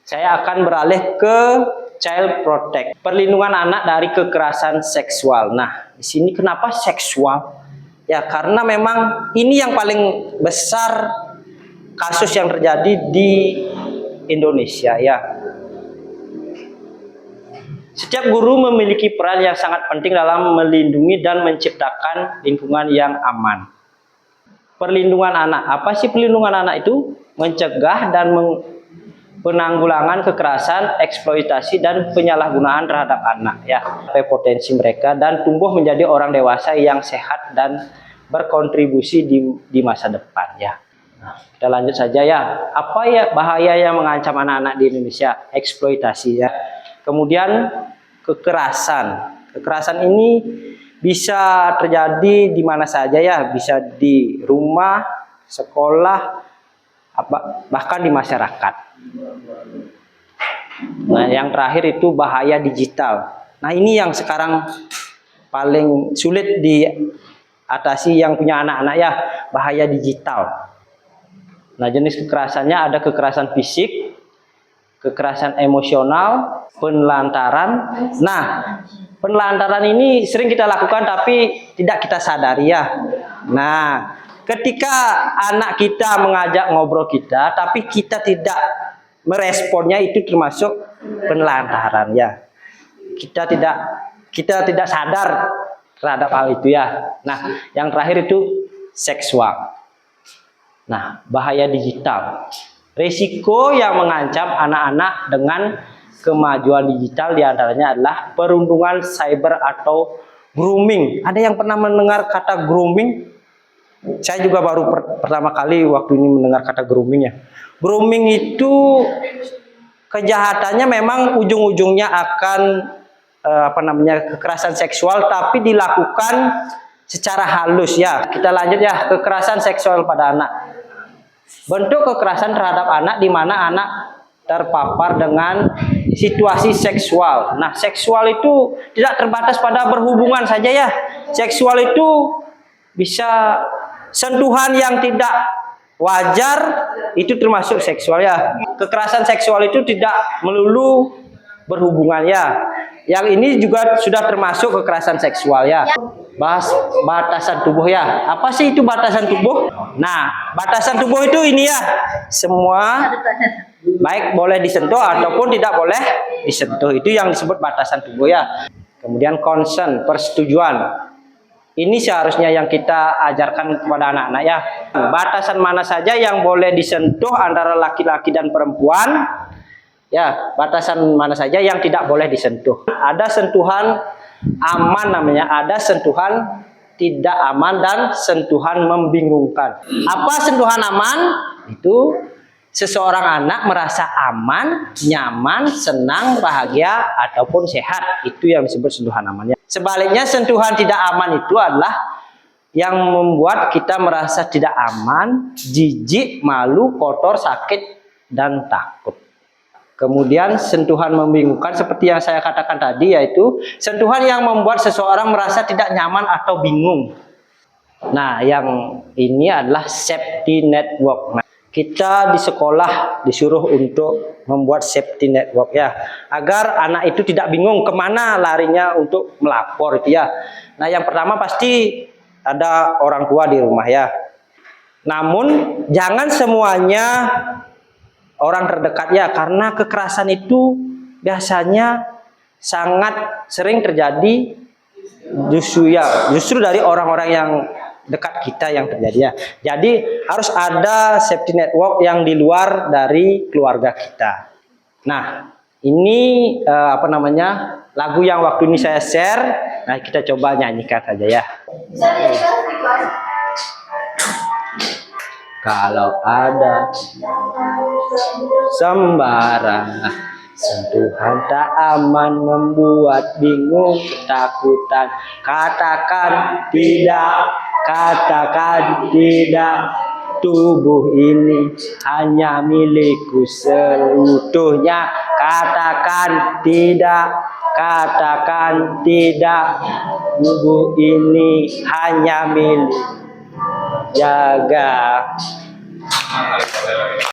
Saya akan beralih ke child protect, perlindungan anak dari kekerasan seksual. Nah, di sini kenapa seksual? Ya, karena memang ini yang paling besar kasus yang terjadi di Indonesia ya. Setiap guru memiliki peran yang sangat penting dalam melindungi dan menciptakan lingkungan yang aman. Perlindungan anak, apa sih perlindungan anak itu? Mencegah dan penanggulangan kekerasan, eksploitasi dan penyalahgunaan terhadap anak ya. Potensi mereka dan tumbuh menjadi orang dewasa yang sehat dan berkontribusi di masa depan ya. Nah, kita lanjut saja ya. Apa ya bahaya yang mengancam anak-anak di Indonesia? Eksploitasi ya. Kemudian kekerasan. Kekerasan ini bisa terjadi di mana saja ya, bisa di rumah, sekolah, bahkan di masyarakat. Nah, yang terakhir itu bahaya digital. Nah, ini yang sekarang paling sulit diatasi yang punya anak-anak ya, bahaya digital. Nah, jenis kekerasannya ada kekerasan fisik, kekerasan emosional, penelantaran. Nah, penelantaran ini sering kita lakukan tapi tidak kita sadari ya. Nah, ketika anak kita mengajak ngobrol kita tapi kita tidak meresponnya, itu termasuk penelantaran ya. Kita tidak sadar terhadap hal itu ya. Nah, yang terakhir itu seksual. Nah, bahaya digital. Risiko yang mengancam anak-anak dengan kemajuan digital diantaranya adalah perundungan cyber atau grooming. Ada yang pernah mendengar kata grooming? Saya juga baru pertama kali waktu ini mendengar kata grooming ya. Grooming itu kejahatannya memang ujung-ujungnya akan kekerasan seksual, tapi dilakukan secara halus ya. Kita lanjut ya, kekerasan seksual pada anak. Bentuk kekerasan terhadap anak di mana anak terpapar dengan situasi seksual. Nah, seksual itu tidak terbatas pada berhubungan saja ya. Seksual itu bisa sentuhan yang tidak wajar, itu termasuk seksual ya. Kekerasan seksual itu tidak melulu berhubungan ya. Yang ini juga sudah termasuk kekerasan seksual ya. Bahas batasan tubuh ya. Apa sih itu batasan tubuh? Nah, batasan tubuh itu ini ya. Semua baik boleh disentuh ataupun tidak boleh disentuh. Itu yang disebut batasan tubuh ya. Kemudian consent, persetujuan. Ini seharusnya yang kita ajarkan kepada anak-anak ya. Batasan mana saja yang boleh disentuh antara laki-laki dan perempuan. Ya, batasan mana saja yang tidak boleh disentuh. Ada sentuhan aman namanya, ada sentuhan tidak aman dan sentuhan membingungkan. Apa sentuhan aman? Itu seseorang anak merasa aman, nyaman, senang, bahagia ataupun sehat. Itu yang disebut sentuhan aman. Sebaliknya sentuhan tidak aman itu adalah yang membuat kita merasa tidak aman, jijik, malu, kotor, sakit dan takut. Kemudian sentuhan membingungkan seperti yang saya katakan tadi, yaitu sentuhan yang membuat seseorang merasa tidak nyaman atau bingung. Nah, yang ini adalah safety network. Nah, kita di sekolah disuruh untuk membuat safety network ya, agar anak itu tidak bingung kemana larinya untuk melapor itu ya. Nah, yang pertama pasti ada orang tua di rumah ya. Namun jangan semuanya orang terdekat ya, karena kekerasan itu biasanya sangat sering terjadi justru dari orang-orang yang dekat kita yang terjadi ya. Jadi harus ada safety network yang di luar dari keluarga kita. Nah, ini lagu yang waktu ini saya share. Nah, kita coba nyanyikan saja ya. Kalau ada sembarang sentuhan tak aman membuat bingung ketakutan, katakan tidak, tubuh ini hanya milikku seutuhnya, katakan tidak, tubuh ini hanya milik jaga.